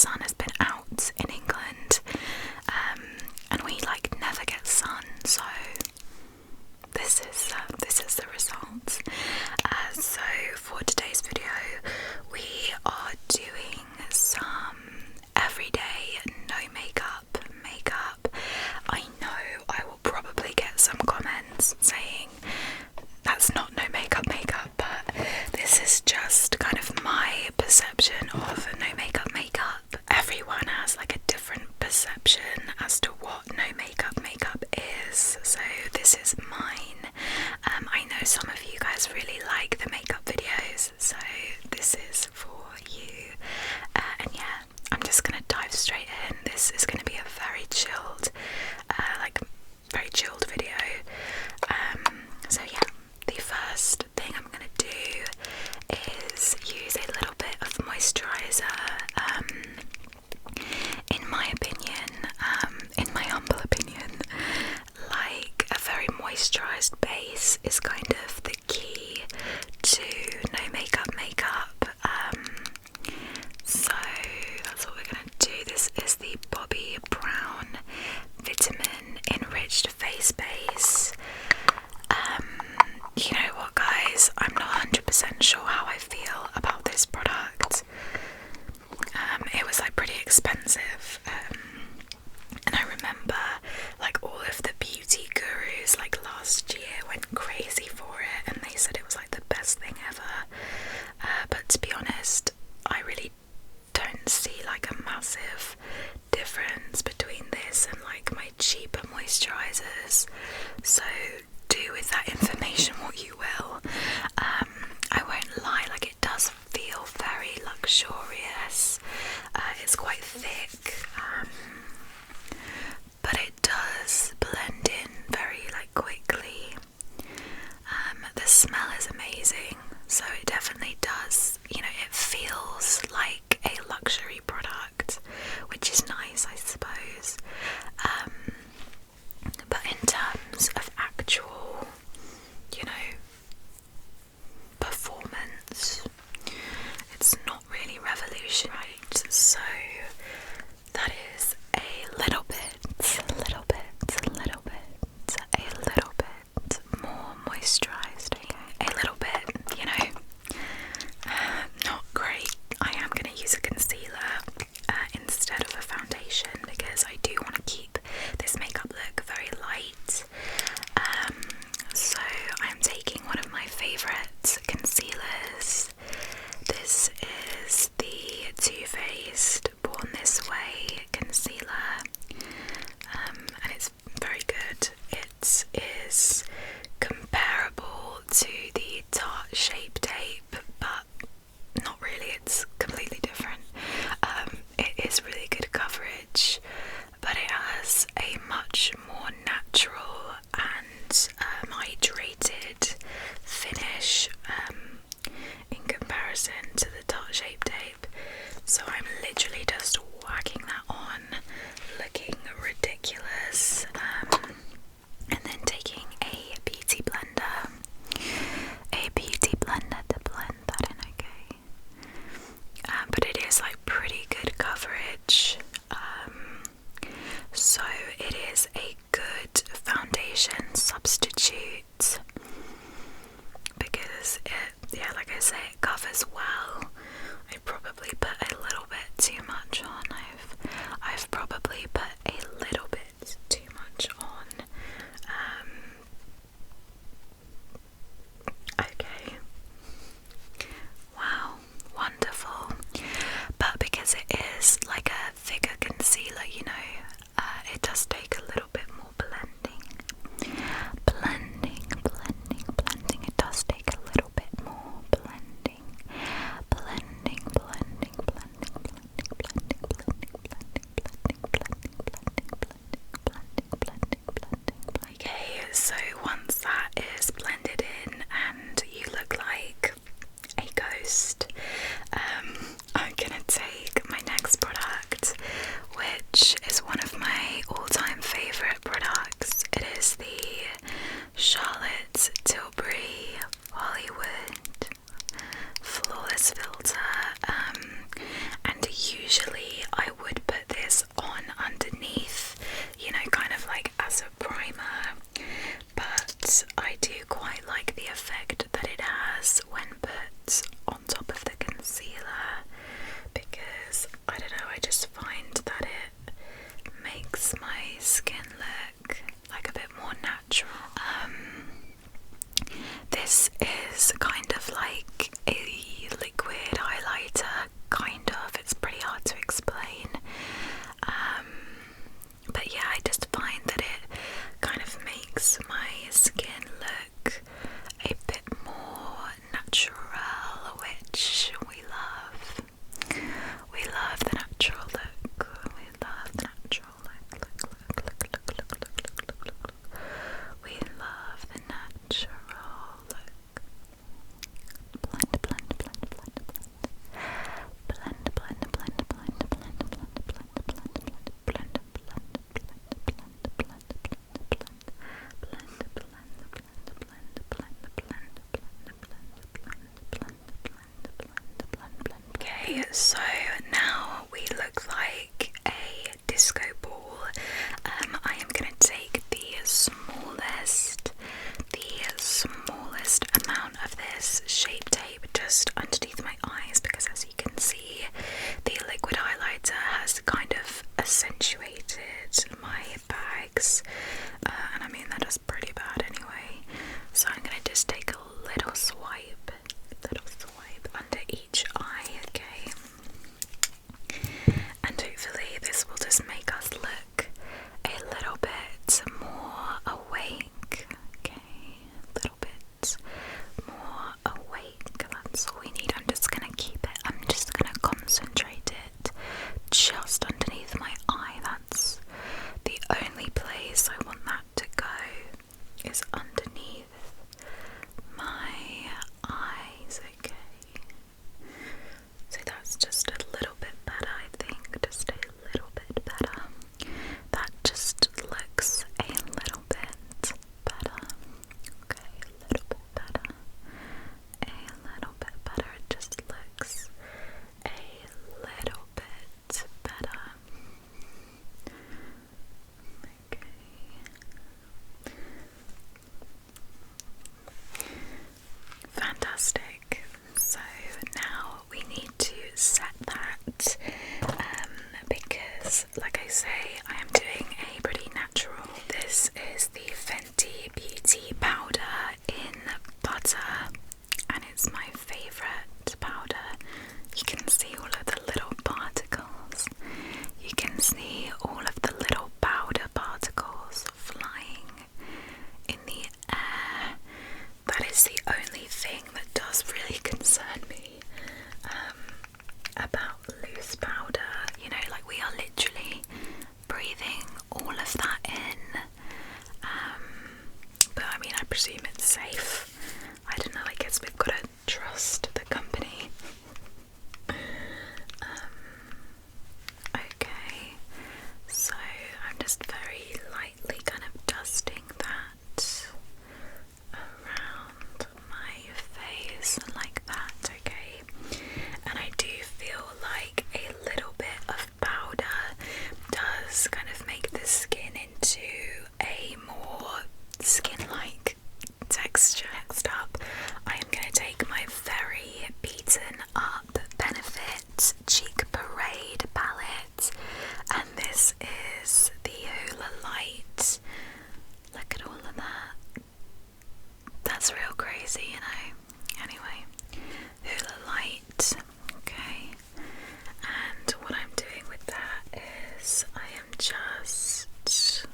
sun has been out in England, and we like never get sun, so this is the result. So for today's video, we are doing some everyday no makeup. I know I will probably get some comments saying that's not no makeup, but this is just kind of my perception of no makeup. Everyone has like a different perception as to what no makeup is, so this is mine. I know some of you guys really like the makeup videos, so this is for you. And yeah, I'm just gonna dive straight in. This is gonna be a very chilled video. So yeah, the first thing I'm gonna do is use a little bit of moisturizer. In my opinion, in my humble opinion, like a very moisturized base is kind of the key to no makeup. So that's what we're gonna do. This is the Bobbi Brown Vitamin Enriched Face Base. You know what, guys? I'm not 100% sure how I feel about this product. It was like pretty expensive, and I remember like all of the beauty gurus like last year went crazy for it, and they said it was like the best thing ever. But to be honest, I really don't see like a massive difference between this and like my cheaper moisturizers, so do with that information what you will. I won't lie, like it does feel very luxurious. It's quite thick, but it does blend in very like quickly. The smell is amazing, so it definitely does, you know, it feels like a luxury product, which is nice, I suppose. But in terms of actual, you know, performance, it's not really revolutionary. So that is a little bit more moisturized. A little bit, you know, not great. I am going to use a concealer instead of a foundation because I do want to keep this makeup look very light. So I'm taking one of my favourite concealers. This is the Too Faced Born This Way concealer, and it's very good. It is comparable to the Tarte Shape Tape, but not really, it's completely different. It is really good coverage, but it has a much more natural and hydrated finish in comparison to the Tarte Shape Tape. So I'm literally just whacking that on, looking ridiculous, and then taking a beauty blender to blend that in, okay? But it is like pretty good coverage. accentuated my bags, and I mean that is pretty bad anyway. So I'm gonna just take a little swipe under each eye, okay? And hopefully this will just make us look a little bit more awake, okay? A little bit more awake. That's all we need. I'm just gonna concentrate it just underneath my eye. That's the only place I want that to go, is underneath my eyes, okay? So that's just a little bit better, I think, just a little bit better. That just looks a little bit better, okay, a little bit better, a little bit better. It just looks a little bit better. Okay. Fantastic. So now we need to set that, because like I say, I am doing a pretty natural. This is the Fenty Beauty powder in butter, and it's my favourite powder. You can see all of the little particles. You can see all of the little powder particles flying in the air. That is the only thing that does really concern me about loose powder. You know, like we are literally breathing all of that in. But I mean, I presume it's safe. I don't know, I guess we've got to trust the company. Okay, so I'm just very lightly kind of dusting that around my face like that, okay? And I do feel like a little bit of powder does kind of make the skin into a more skin-like texture. Next up, I am going to take my very beaten up Benefit Cheek Parade palette, and this is the Hoola Light. Look at all of that. That's real crazy, you know. Anyway, Hoola Light, okay. And what I'm doing with that is I am just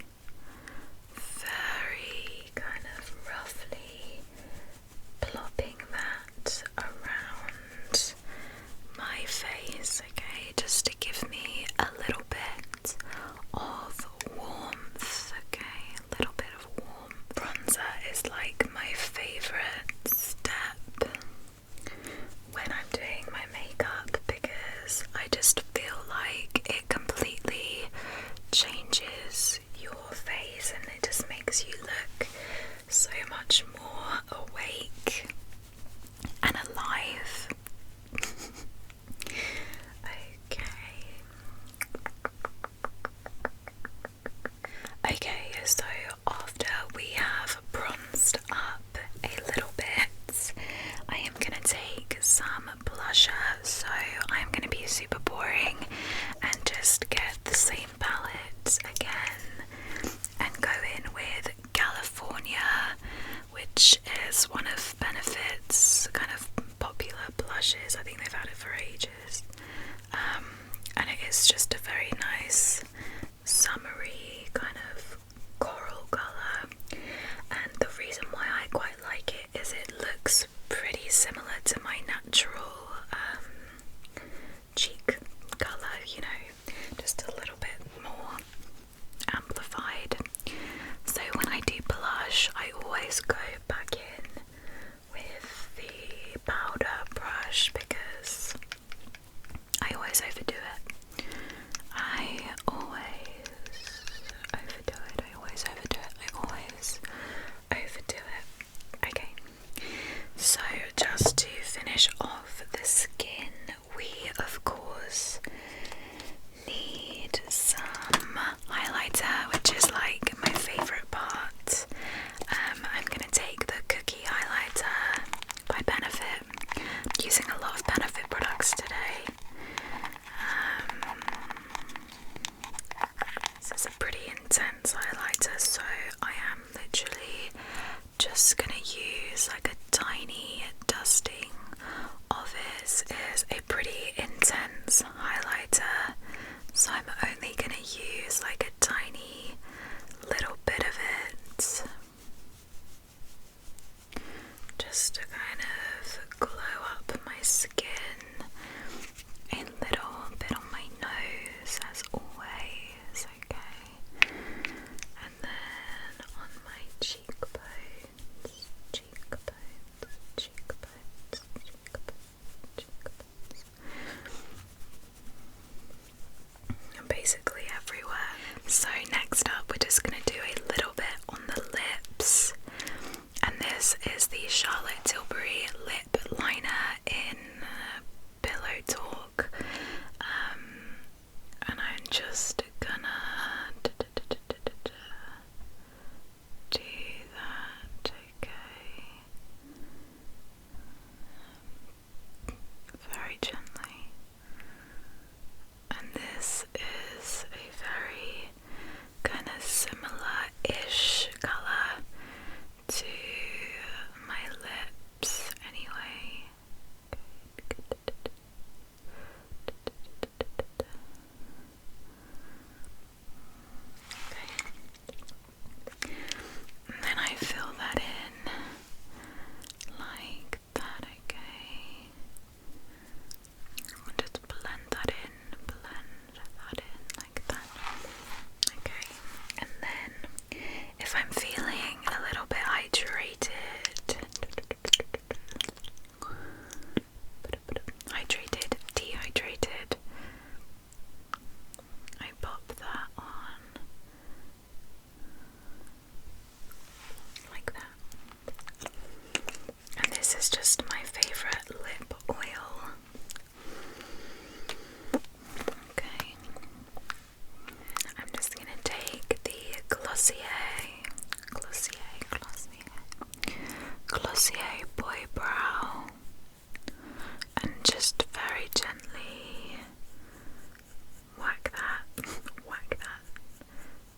very kind of roughly plopping that around my face, okay, just to give me a little bit of warmth, okay, a little bit of warmth. Bronzer is like my favourite step when I'm doing my makeup, because I just feel like it completely changes your face and it just makes you look so much more awake and alive. Okay, so after we have bronzed up a little bit, I am going to take some blusher. So I'm going to be super boring and just get the same palette again and go in with California, which is one of Benefit's kind of popular blushes. I think they've had it for ages. And it is just a very nice summery kind of coral colour, and the reason why I quite like it is it looks pretty similar to my natural cheek colour, you know, just a little bit more amplified. So when I do blush, I always go back in with the powder brush because I always overdo it. I always basically everywhere. So next up, we're just going to do a little bit on the lips. And this is the Charlotte Tilbury lip liner in Pillow Talk. And I'm just gonna do that, okay, very gently. And this is a very kind of similar-ish colour to my lips anyway. And then I fill that in like that, okay? I'll just blend that in like that. Okay, and then if I'm feeling a little bit dehydrated, I pop that on like that. And this is just my favourite lip oil. Okay. I'm just gonna take the Glossier Boy Brow and just very gently whack that,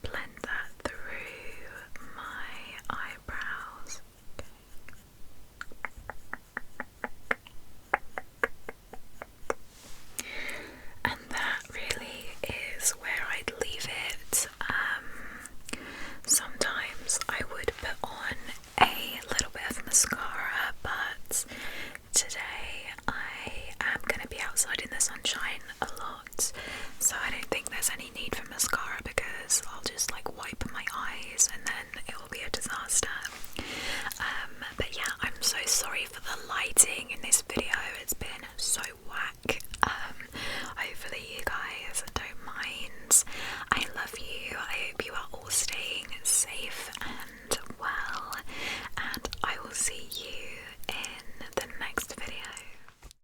blend that through my eyebrows. And that really is where I'd leave it. Sometimes I would put on a little bit of mascara, but today I am going to be outside in the sunshine a lot, so I don't think there's any need for mascara because I'll just